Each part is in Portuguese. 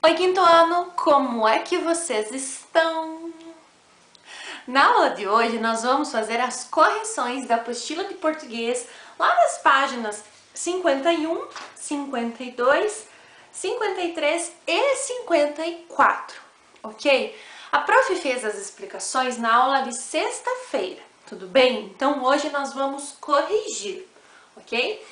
Oi, quinto ano, como é que vocês estão? Na aula de hoje, nós vamos fazer as correções da apostila de português lá das páginas 51, 52, 53 e 54, ok? A prof fez as explicações na aula de sexta-feira, tudo bem? Então hoje nós vamos corrigir, ok?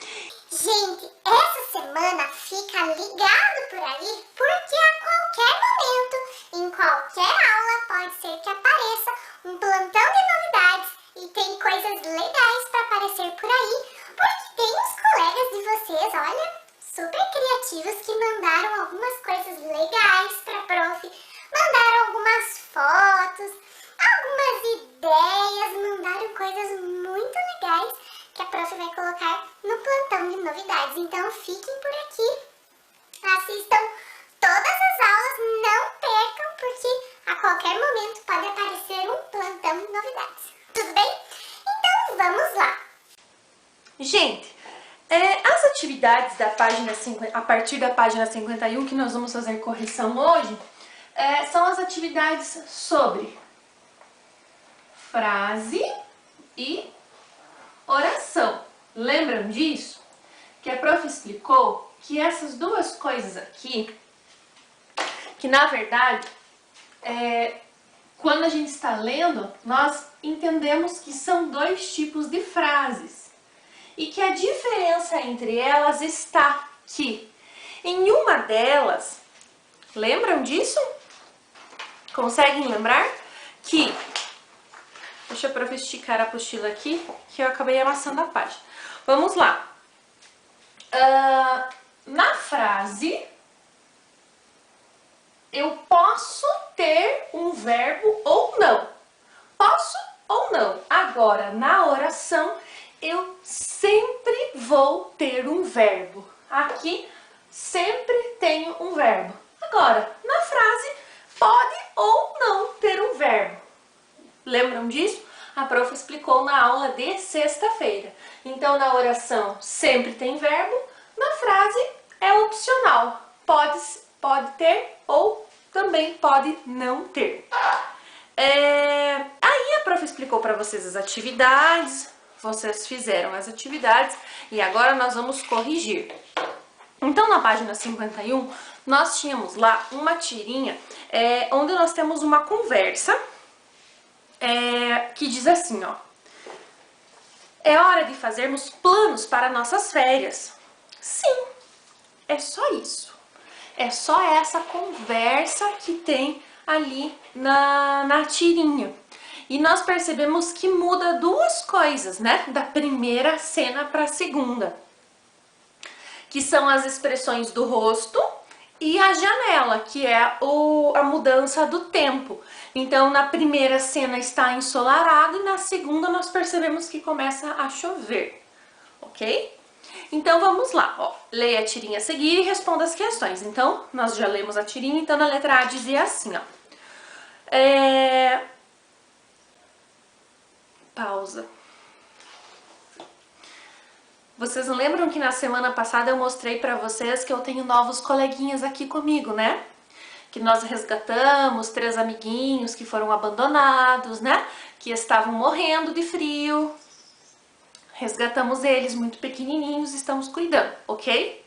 Gente, essa semana fica ligado por aí, porque a qualquer momento, em qualquer aula, pode ser que apareça um plantão de novidades e tem coisas legais para aparecer por aí, porque tem uns colegas de vocês, olha, super criativos que mandaram algumas coisas legais para prof, mandaram algumas fotos, algumas ideias, mandaram coisas muito legais que a prof vai colocar no plantão de novidades. Então fiquem por aqui, assistam todas as aulas, não percam, porque a qualquer momento pode aparecer um plantão de novidades. Tudo bem? Então vamos lá! Gente, as atividades da página 50, a partir da página 51 que nós vamos fazer correção hoje, são as atividades sobre frase e oração. Lembram disso? Que a prof explicou que essas duas coisas aqui, que na verdade, quando a gente está lendo, nós entendemos que são dois tipos de frases. E que a diferença entre elas está que em uma delas, lembram disso? Conseguem lembrar? Que, deixa a prof esticar a apostila aqui, que eu acabei amassando a página. Vamos lá. Na frase, eu posso ter um verbo ou não. Posso ou não. Agora, na oração, eu sempre vou ter um verbo. Aqui, sempre tenho um verbo. Agora, na frase, pode ou não ter um verbo. Lembram disso? A prof explicou na aula de sexta-feira. Então, na oração, sempre tem verbo. Na frase, é opcional. Pode ter ou também pode não ter. Aí a prof explicou para vocês as atividades, vocês fizeram as atividades e agora nós vamos corrigir. Então, na página 51, nós tínhamos lá uma tirinha onde nós temos uma conversa que diz assim, ó: é hora de fazermos planos para nossas férias. Sim, é só isso. É só essa conversa que tem ali na tirinha. E nós percebemos que muda duas coisas, né? Da primeira cena para a segunda. Que são as expressões do rosto e a janela, que é a mudança do tempo. Então, na primeira cena está ensolarado e na segunda nós percebemos que começa a chover, ok? Então, vamos lá, ó. Leia a tirinha a seguir e responda as questões. Então, nós já lemos a tirinha, então na letra A dizia assim, ó. Pausa. Vocês lembram que na semana passada eu mostrei pra vocês que eu tenho novos coleguinhas aqui comigo, né? Que nós resgatamos 3 amiguinhos que foram abandonados, né? Que estavam morrendo de frio. Resgatamos eles muito pequenininhos, estamos cuidando, ok?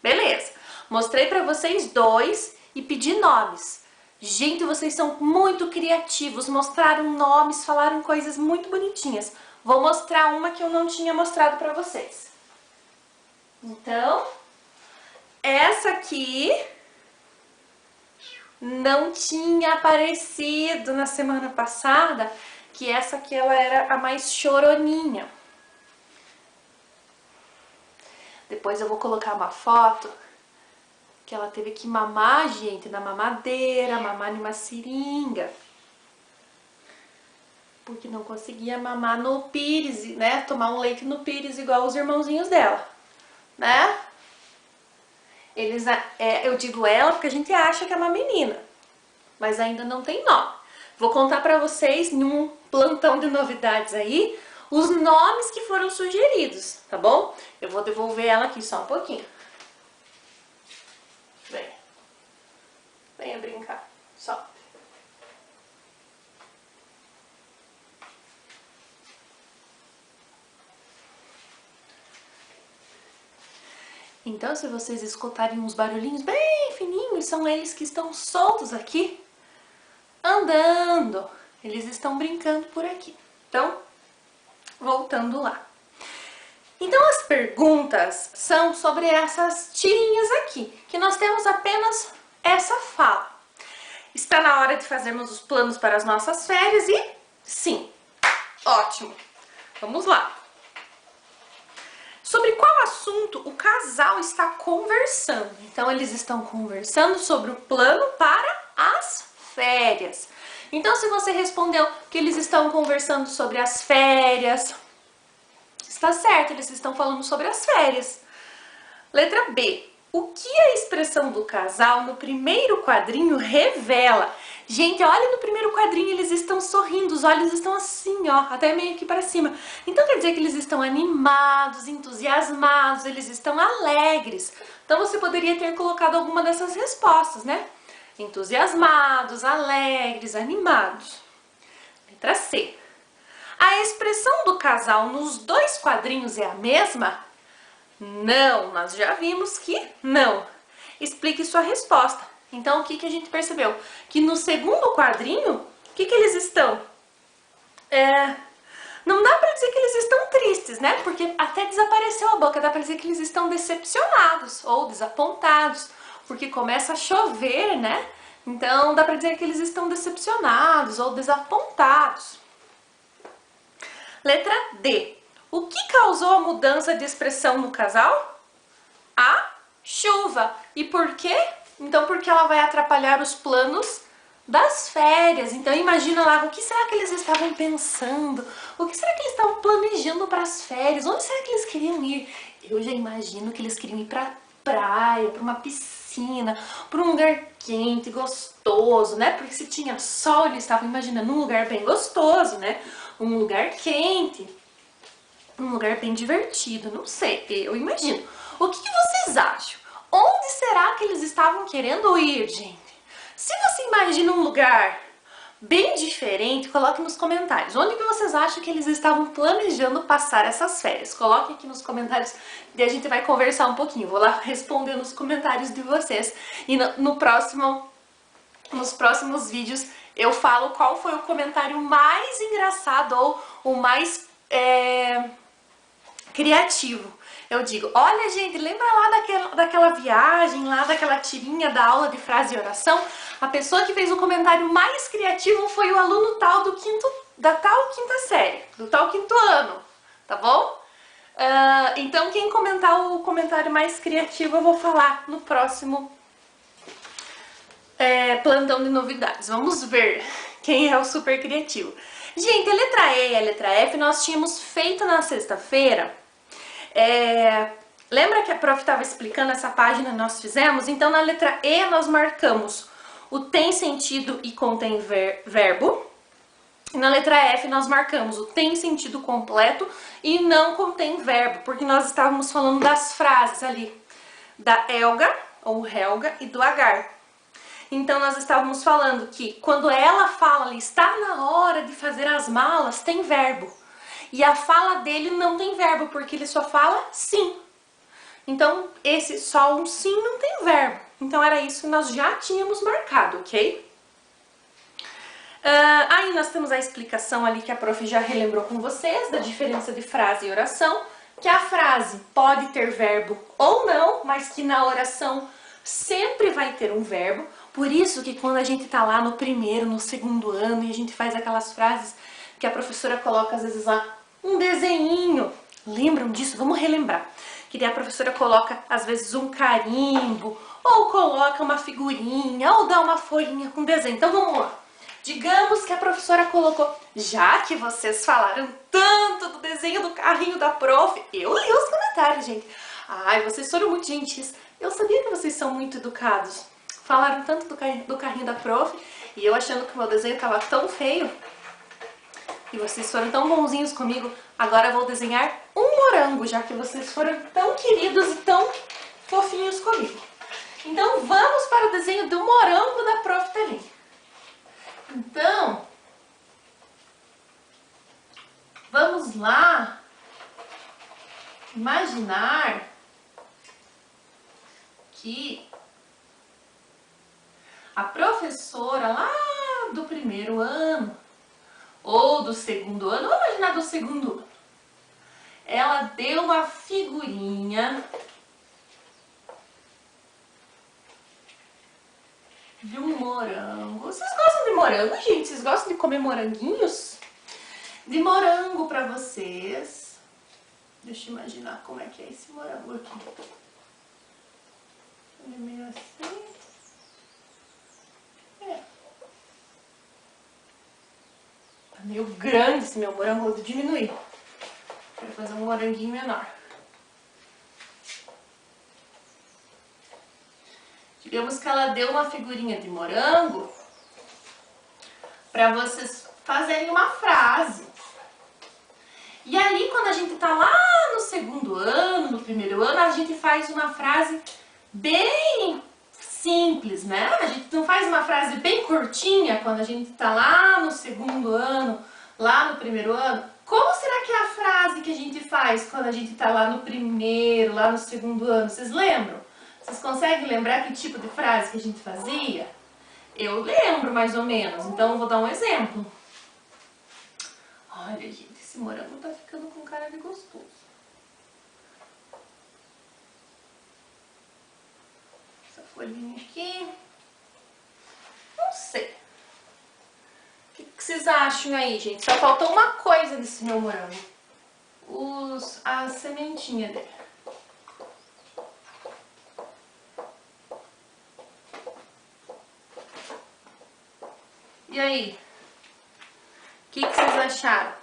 Beleza. Mostrei pra vocês 2 e pedi nomes. Gente, vocês são muito criativos, mostraram nomes, falaram coisas muito bonitinhas. Vou mostrar uma que eu não tinha mostrado pra vocês. Então, essa aqui não tinha aparecido na semana passada, que essa aqui ela era a mais choroninha. Depois eu vou colocar uma foto que ela teve que mamar, gente, na mamadeira, mamar numa seringa. Porque não conseguia mamar no pires, né? Tomar um leite no pires igual os irmãozinhos dela, né? Eles, eu digo ela porque a gente acha que é uma menina, mas ainda não tem nome. Vou contar pra vocês, num plantão de novidades aí, os nomes que foram sugeridos, tá bom? Eu vou devolver ela aqui só um pouquinho. Bem. Sobe. Então, se vocês escutarem uns barulhinhos bem fininhos, são eles que estão soltos aqui, andando. Eles estão brincando por aqui. Então, voltando lá. Então, as perguntas são sobre essas tirinhas aqui, que nós temos apenas essa fala. Está na hora de fazermos os planos para as nossas férias e sim, ótimo. Vamos lá. Sobre qual assunto o casal está conversando? Então, eles estão conversando sobre o plano para as férias. Então, se você respondeu que eles estão conversando sobre as férias, está certo, eles estão falando sobre as férias. Letra B. O que a expressão do casal no primeiro quadrinho revela? Gente, olha no primeiro quadrinho, eles estão sorrindo, os olhos estão assim, ó, até meio que para cima. Então quer dizer que eles estão animados, entusiasmados, eles estão alegres. Então você poderia ter colocado alguma dessas respostas, né? Entusiasmados, alegres, animados. Letra C. A expressão do casal nos dois quadrinhos é a mesma? Não, nós já vimos que não. Explique sua resposta. Então, o que a gente percebeu? Que no segundo quadrinho, o que eles estão? Não dá pra dizer que eles estão tristes, né? Porque até desapareceu a boca, dá pra dizer que eles estão decepcionados ou desapontados, porque começa a chover, né? Então, dá pra dizer que eles estão decepcionados ou desapontados. Letra D. O que causou a mudança de expressão no casal? A chuva. E por quê? Então, porque ela vai atrapalhar os planos das férias. Então, imagina lá, o que será que eles estavam pensando? O que será que eles estavam planejando para as férias? Onde será que eles queriam ir? Eu já imagino que eles queriam ir para praia, para uma piscina, para um lugar quente, gostoso, né? Porque se tinha sol, eles estavam imaginando um lugar bem gostoso, né? Um lugar quente, um lugar bem divertido, não sei, eu imagino. O que vocês acham? Onde será que eles estavam querendo ir, gente? Se você imagina um lugar bem diferente, coloque nos comentários. Onde que vocês acham que eles estavam planejando passar essas férias? Coloque aqui nos comentários e a gente vai conversar um pouquinho. Vou lá responder nos comentários de vocês. E nos próximos vídeos eu falo qual foi o comentário mais engraçado ou o mais criativo. Eu digo, olha gente, lembra lá daquela viagem, lá daquela tirinha da aula de frase e oração? A pessoa que fez o comentário mais criativo foi o aluno tal da tal quinta série, do tal quinto ano, tá bom? Então quem comentar o comentário mais criativo eu vou falar no próximo plantão de novidades. Vamos ver quem é o super criativo. Gente, a letra E e a letra F nós tínhamos feito na sexta-feira. Lembra que a prof estava explicando essa página que nós fizemos? Então, na letra E nós marcamos o tem sentido e contém verbo. E na letra F nós marcamos o tem sentido completo e não contém verbo, porque nós estávamos falando das frases ali, da Elga ou Helga e do Agar. Então, nós estávamos falando que quando ela fala ali, está na hora de fazer as malas, tem verbo. E a fala dele não tem verbo, porque ele só fala sim. Então, esse só um sim não tem verbo. Então, era isso que nós já tínhamos marcado, ok? Aí nós temos a explicação ali que a prof já relembrou com vocês, da diferença de frase e oração. Que a frase pode ter verbo ou não, mas que na oração sempre vai ter um verbo. Por isso que quando a gente tá lá no primeiro, no segundo ano e a gente faz aquelas frases que a professora coloca às vezes lá um desenhinho. Lembram disso? Vamos relembrar. Que daí a professora coloca às vezes um carimbo, ou coloca uma figurinha, ou dá uma folhinha com desenho. Então vamos lá. Digamos que a professora colocou, já que vocês falaram tanto do desenho do carrinho da prof, eu li os comentários, gente. Ai, vocês foram muito gentis. Eu sabia que vocês são muito educados. Falaram tanto do carrinho da prof e eu achando que o meu desenho estava tão feio. E vocês foram tão bonzinhos comigo. Agora eu vou desenhar um morango, já que vocês foram tão queridos e tão fofinhos comigo. Então vamos para o desenho do morango da prof Thaline. Então, vamos lá imaginar que a professora lá do primeiro ano ou do segundo ano, vamos imaginar do segundo ano, ela deu uma figurinha de um morango. Vocês gostam de morango, gente? Vocês gostam de comer moranguinhos? De morango pra vocês. Deixa eu imaginar como é que é esse morango aqui. Ele é meio assim. É. Tá meio grande esse meu morango, vou diminuir. Vou fazer um moranguinho menor. Digamos que ela deu uma figurinha de morango para vocês fazerem uma frase. E aí, quando a gente tá lá no segundo ano, no primeiro ano, a gente faz uma frase bem simples, né? A gente não faz uma frase bem curtinha quando a gente tá lá no segundo ano, lá no primeiro ano. Como será que é a frase que a gente faz quando a gente tá lá no primeiro, lá no segundo ano? Vocês lembram? Vocês conseguem lembrar que tipo de frase que a gente fazia? Eu lembro mais ou menos, então eu vou dar um exemplo. Olha, gente, esse morango tá ficando com cara de gostoso. Essa folhinha aqui. Não sei. O que vocês acham aí, gente? Só faltou uma coisa desse meu morango. A sementinha dele. E aí? O que vocês acharam?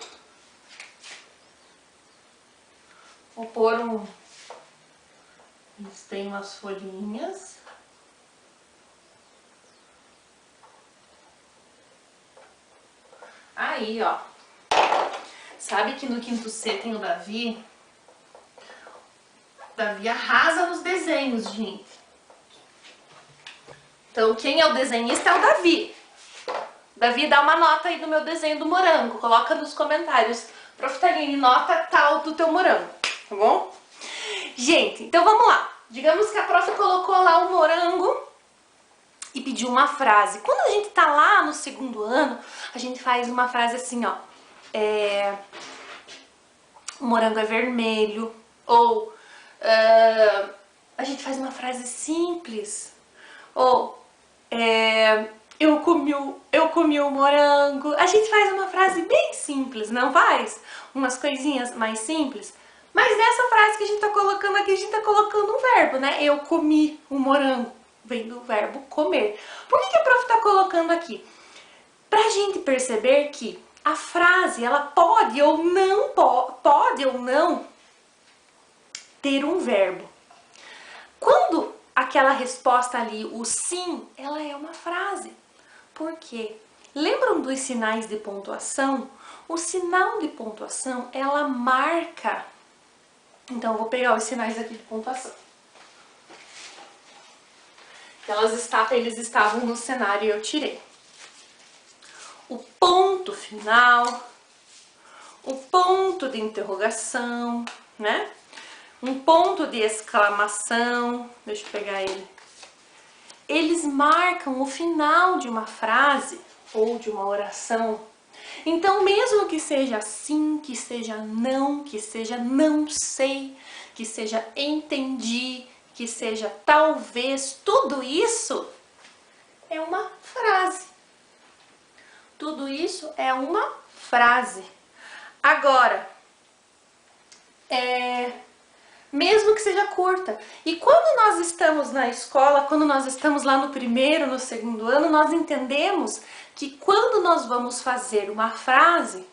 Vou pôr um... Eles têm umas folhinhas. Aí, ó. Sabe que no quinto C tem o Davi? O Davi arrasa nos desenhos, gente. Então, quem é o desenhista é o Davi. Davi, dá uma nota aí do meu desenho do morango. Coloca nos comentários. Prof. Taline, nota tal do teu morango. Tá bom? Gente, então vamos lá. Digamos que a prof colocou lá o morango e pediu uma frase. Quando a gente tá lá no segundo ano, a gente faz uma frase assim, ó. O morango é vermelho. Ou a gente faz uma frase simples. Ou eu comi o morango. A gente faz uma frase bem simples, não faz? Umas coisinhas mais simples. Mas nessa frase que a gente tá colocando aqui, a gente tá colocando um verbo, né? Eu comi o morango. Vem do verbo comer. Por que a prof tá colocando aqui? Pra gente perceber que a frase, ela pode ou não ter um verbo. Quando aquela resposta ali, o sim, ela é uma frase. Por quê? Lembram dos sinais de pontuação? O sinal de pontuação, ela marca. Então, eu vou pegar os sinais aqui de pontuação. Eles estavam no cenário e eu tirei. O ponto final, o ponto de interrogação, né? Um ponto de exclamação, deixa eu pegar ele. Eles marcam o final de uma frase ou de uma oração. Então, mesmo que seja sim, que seja não sei, que seja entendi, que seja talvez, tudo isso é uma frase. Tudo isso é uma frase. Agora, mesmo que seja curta. E quando nós estamos na escola, quando nós estamos lá no primeiro, no segundo ano, nós entendemos que quando nós vamos fazer uma frase,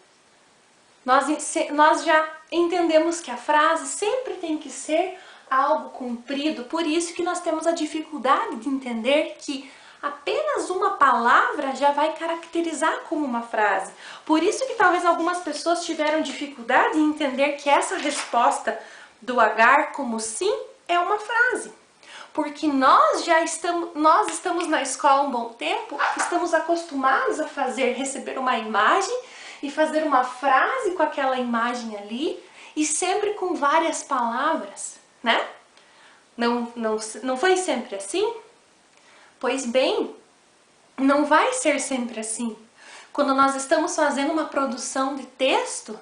nós já entendemos que a frase sempre tem que ser algo comprido. Por isso que nós temos a dificuldade de entender que apenas uma palavra já vai caracterizar como uma frase. Por isso que talvez algumas pessoas tiveram dificuldade em entender que essa resposta do agar como sim é uma frase. porque nós estamos na escola um bom tempo, estamos acostumados a receber uma imagem e fazer uma frase com aquela imagem ali, e sempre com várias palavras, né? Não foi sempre assim? Pois bem, não vai ser sempre assim. Quando nós estamos fazendo uma produção de texto,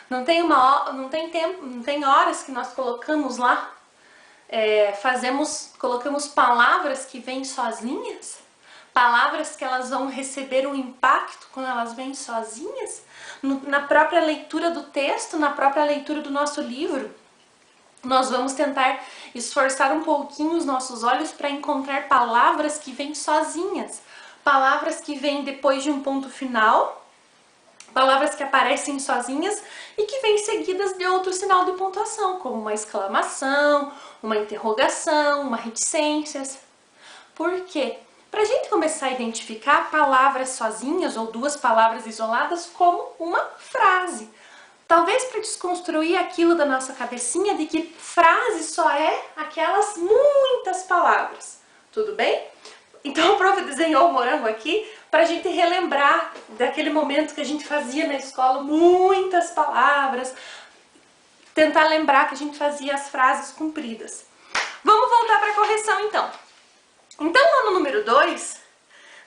não tem horas que nós colocamos lá, colocamos palavras que vêm sozinhas, palavras que elas vão receber um impacto quando elas vêm sozinhas, na própria leitura do texto, na própria leitura do nosso livro. Nós vamos tentar esforçar um pouquinho os nossos olhos para encontrar palavras que vêm sozinhas, palavras que vêm depois de um ponto final, palavras que aparecem sozinhas e que vêm seguidas de outro sinal de pontuação, como uma exclamação, uma interrogação, uma reticências. Por quê? Para a gente começar a identificar palavras sozinhas ou duas palavras isoladas como uma frase. Talvez para desconstruir aquilo da nossa cabecinha de que frase só é aquelas muitas palavras. Tudo bem? Então o prof desenhou o morango aqui para a gente relembrar daquele momento que a gente fazia na escola muitas palavras, tentar lembrar que a gente fazia as frases compridas. Vamos voltar para a correção então. Então lá no número 2,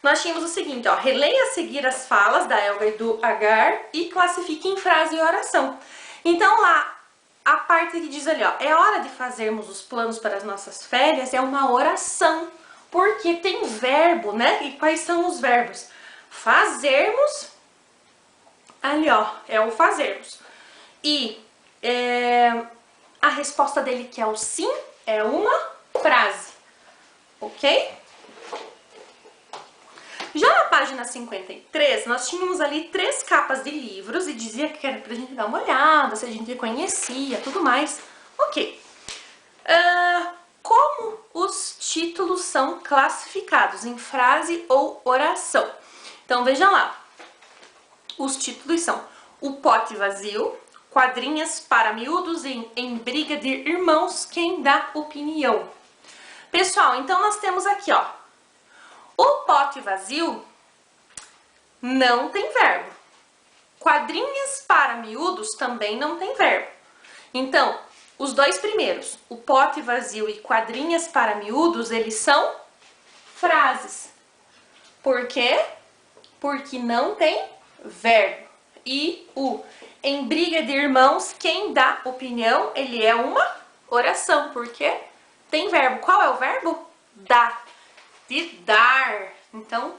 nós tínhamos o seguinte, ó, releia a seguir as falas da Elga e do Agar e classifique em frase e oração. Então lá, a parte que diz ali, ó, é hora de fazermos os planos para as nossas férias, é uma oração, porque tem verbo, né? E quais são os verbos? Fazermos, ali ó, é o fazermos. E a resposta dele, que é o sim, é uma frase, ok? Já na página 53, nós tínhamos ali 3 capas de livros e dizia que era pra gente dar uma olhada, se a gente conhecia, tudo mais. Ok. Como os títulos são classificados em frase ou oração? Então, veja lá. Os títulos são O Pote Vazio, Quadrinhas para Miúdos em Briga de Irmãos, Quem Dá Opinião. Pessoal, então nós temos aqui, ó, o pote vazio não tem verbo. Quadrinhas para miúdos também não tem verbo. Então, os dois primeiros, o pote vazio e quadrinhas para miúdos, eles são frases. Por quê? Porque não tem verbo. E o em briga de irmãos, quem dá opinião, ele é uma oração. Por quê? Tem verbo. Qual é o verbo? Dá. De dar. Então,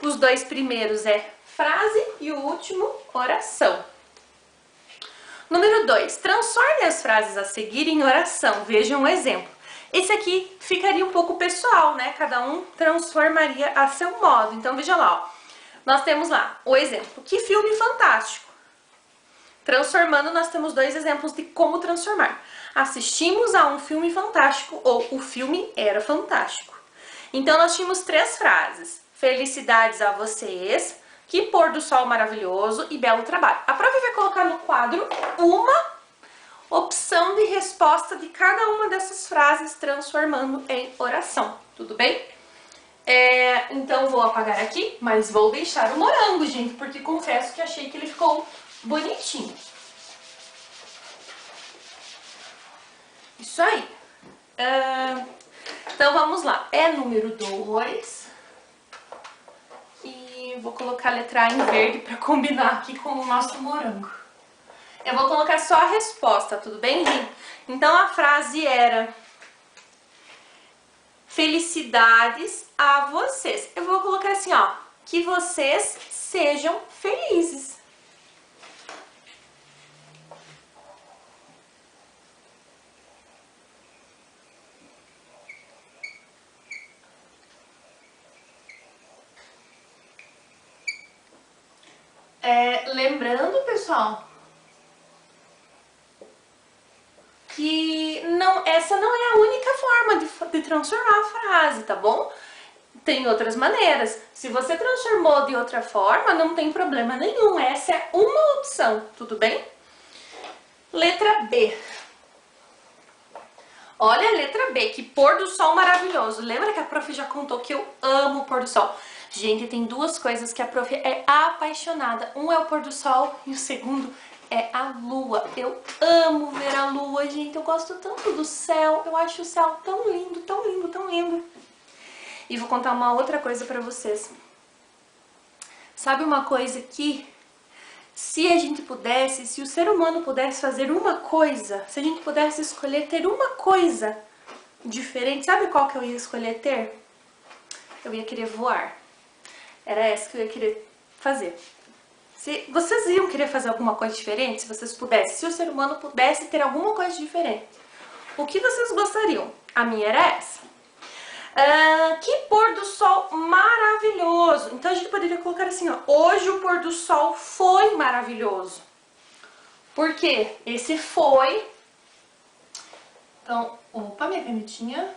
os dois primeiros é frase e o último, oração. Número 2. Transforme as frases a seguir em oração. Veja um exemplo. Esse aqui ficaria um pouco pessoal, né? Cada um transformaria a seu modo. Então, veja lá, ó. Nós temos lá o exemplo. Que filme fantástico. Transformando, nós temos 2 exemplos de como transformar. Assistimos a um filme fantástico ou o filme era fantástico. Então, nós tínhamos 3 frases. Felicidades a vocês, que pôr do sol maravilhoso e belo trabalho. A prof vai colocar no quadro uma opção de resposta de cada uma dessas frases, transformando em oração. Tudo bem? Então, vou apagar aqui, mas vou deixar o morango, gente, porque confesso que achei que ele ficou bonitinho. Isso aí. Então, vamos lá. É número 2. E vou colocar a letra A em verde para combinar aqui com o nosso morango. Eu vou colocar só a resposta, tudo bem, gente? Então, a frase era... Felicidades a vocês. Eu vou colocar assim, ó. Que vocês sejam felizes. Lembrando, pessoal, que essa não é a única forma de transformar a frase, tá bom? Tem outras maneiras. Se você transformou de outra forma, não tem problema nenhum. Essa é uma opção, tudo bem? Letra B. Olha a letra B, que pôr do sol maravilhoso. Lembra que a prof já contou que eu amo o pôr do sol? Gente, tem duas coisas que a prof é apaixonada. Um é o pôr do sol e o segundo é a lua. Eu amo ver a lua, gente. Eu gosto tanto do céu. Eu acho o céu tão lindo, tão lindo, tão lindo. E vou contar uma outra coisa pra vocês. Sabe uma coisa que, se a gente pudesse, se o ser humano pudesse fazer uma coisa, se a gente pudesse escolher ter uma coisa diferente, sabe qual que eu ia escolher ter? Eu ia querer voar. Era essa que eu ia querer fazer. Se vocês iam querer fazer alguma coisa diferente, se vocês pudessem, se o ser humano pudesse ter alguma coisa diferente, o que vocês gostariam? A minha era essa. Que pôr do sol maravilhoso. Então a gente poderia colocar assim, ó, hoje o pôr do sol foi maravilhoso. Por quê? Esse foi. Então, opa, minha canetinha.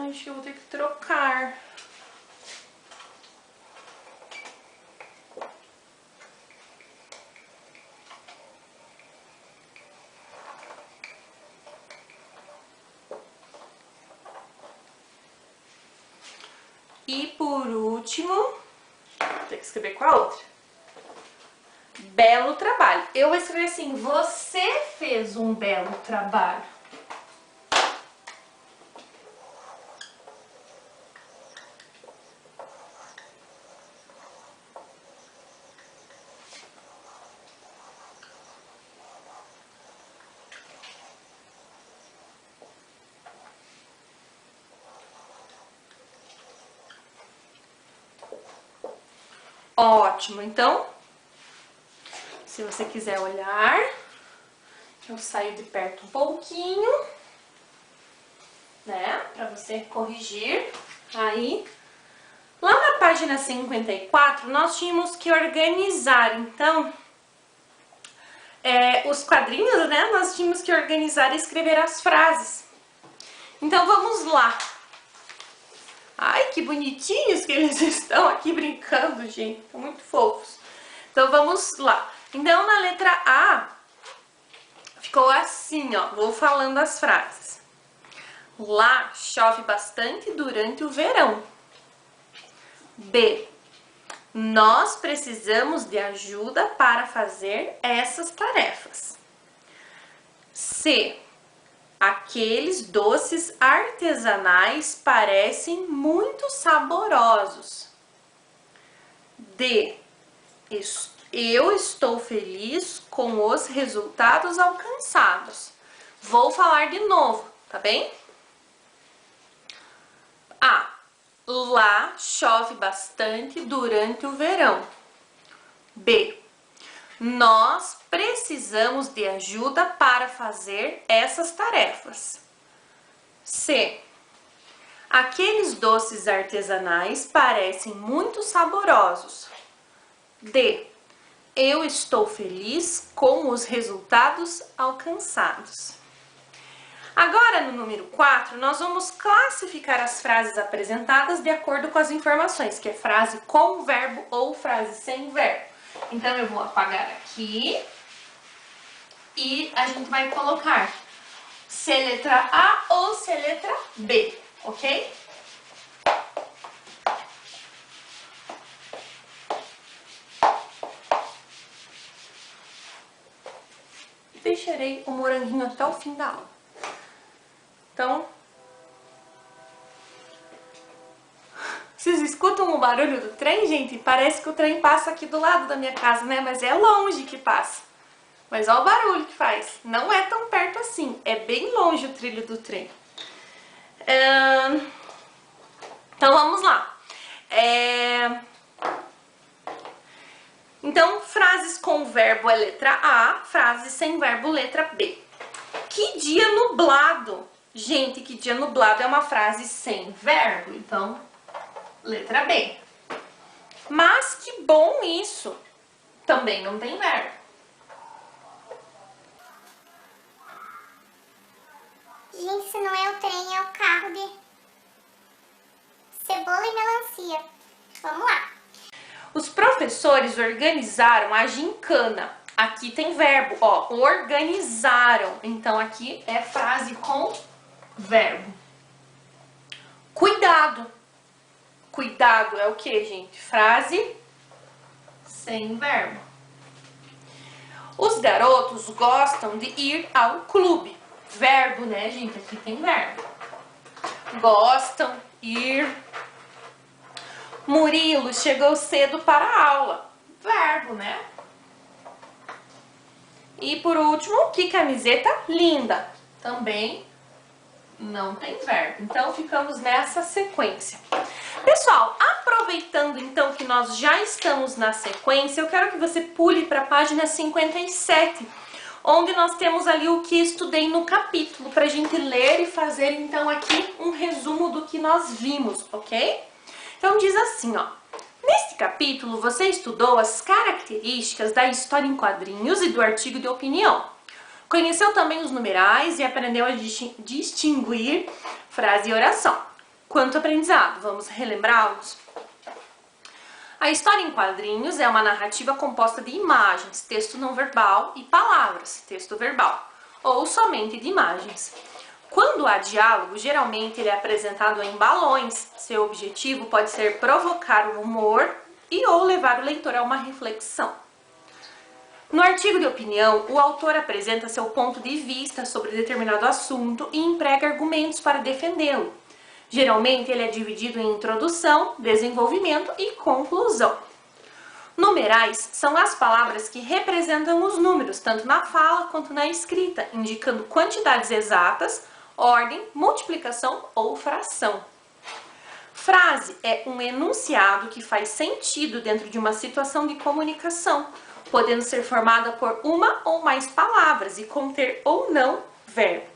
Acho que eu vou ter que trocar. E por último, vou ter que escrever com a outra. Belo trabalho. Eu vou escrever assim, você fez um belo trabalho. Ótimo, então, se você quiser olhar, eu saio de perto um pouquinho, né, pra você corrigir. Aí, lá na página 54, nós tínhamos que organizar, então, os quadrinhos, né, nós tínhamos que organizar e escrever as frases. Então, vamos lá. Ai, que bonitinhos que eles estão aqui brincando, gente. Estão muito fofos. Então, vamos lá. Então, na letra A, ficou assim, ó. Vou falando as frases. Lá chove bastante durante o verão. B. Nós precisamos de ajuda para fazer essas tarefas. C. Aqueles doces artesanais parecem muito saborosos. D. Eu estou feliz com os resultados alcançados. Vou falar de novo, tá bem? A. Lá chove bastante durante o verão. B. Nós precisamos de ajuda para fazer essas tarefas. C. Aqueles doces artesanais parecem muito saborosos. D. Eu estou feliz com os resultados alcançados. Agora, no número 4, nós vamos classificar as frases apresentadas de acordo com as informações, que é frase com verbo ou frase sem verbo. Então, eu vou apagar aqui e a gente vai colocar se letra A ou se letra B, ok? Deixarei o moranguinho até o fim da aula. Então, vocês escutam o barulho do trem, gente? Parece que o trem passa aqui do lado da minha casa, né? Mas é longe que passa. Mas olha o barulho que faz. Não é tão perto assim. É bem longe o trilho do trem. Então, vamos lá. Então, frases com verbo é letra A, frases sem verbo, letra B. Que dia nublado. Gente, que dia nublado é uma frase sem verbo. Então, letra B. Mas que bom isso. Também não tem verbo. Gente, se não é o trem, é o carro de cebola e melancia. Vamos lá. Os professores organizaram a gincana. Aqui tem verbo, ó, organizaram. Então aqui é frase com verbo. Cuidado. Cuidado é o que, gente? Frase sem verbo. Os garotos gostam de ir ao clube. Verbo, né, gente? Aqui tem verbo. Gostam, ir. Murilo chegou cedo para a aula. Verbo, né? E por último, que camiseta linda. Também não tem verbo. Então ficamos nessa sequência. Pessoal, aproveitando então que nós já estamos na sequência, eu quero que você pule para a página 57, onde nós temos ali o que estudei no capítulo, para a gente ler e fazer então aqui um resumo do que nós vimos, ok? Então diz assim, ó. Neste capítulo, você estudou as características da história em quadrinhos e do artigo de opinião. Conheceu também os numerais e aprendeu a distinguir frase e oração. Quanto aprendizado, vamos relembrá-los? A história em quadrinhos é uma narrativa composta de imagens, texto não verbal, e palavras, texto verbal, ou somente de imagens. Quando há diálogo, geralmente ele é apresentado em balões. Seu objetivo pode ser provocar o humor e ou levar o leitor a uma reflexão. No artigo de opinião, o autor apresenta seu ponto de vista sobre determinado assunto e emprega argumentos para defendê-lo. Geralmente ele é dividido em introdução, desenvolvimento e conclusão. Numerais são as palavras que representam os números, tanto na fala quanto na escrita, indicando quantidades exatas, ordem, multiplicação ou fração. Frase é um enunciado que faz sentido dentro de uma situação de comunicação, podendo ser formada por uma ou mais palavras e conter ou não verbo.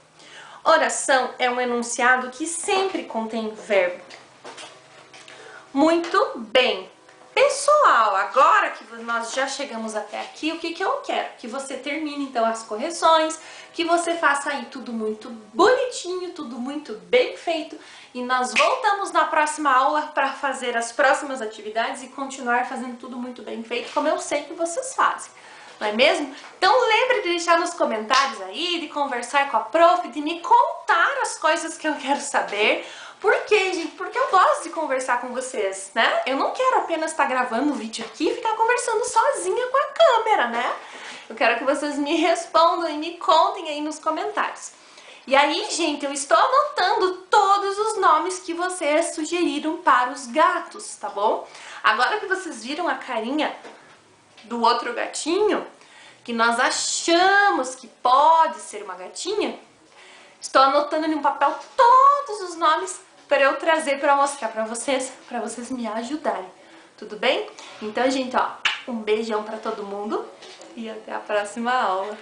Oração é um enunciado que sempre contém verbo. Muito bem. Pessoal, agora que nós já chegamos até aqui, o que eu quero? Que você termine então as correções, que você faça aí tudo muito bonitinho, tudo muito bem feito. E nós voltamos na próxima aula para fazer as próximas atividades e continuar fazendo tudo muito bem feito, como eu sei que vocês fazem. Não é mesmo? Então lembre de deixar nos comentários aí, de conversar com a prof, de me contar as coisas que eu quero saber. Por quê, gente? Porque eu gosto de conversar com vocês, né? Eu não quero apenas estar gravando o vídeo aqui e ficar conversando sozinha com a câmera, né? Eu quero que vocês me respondam e me contem aí nos comentários. E aí, gente, eu estou anotando todos os nomes que vocês sugeriram para os gatos, tá bom? Agora que vocês viram a carinha do outro gatinho, que nós achamos que pode ser uma gatinha, estou anotando em um papel todos os nomes para eu trazer para mostrar para vocês me ajudarem. Tudo bem? Então, gente, ó, um beijão para todo mundo e até a próxima aula.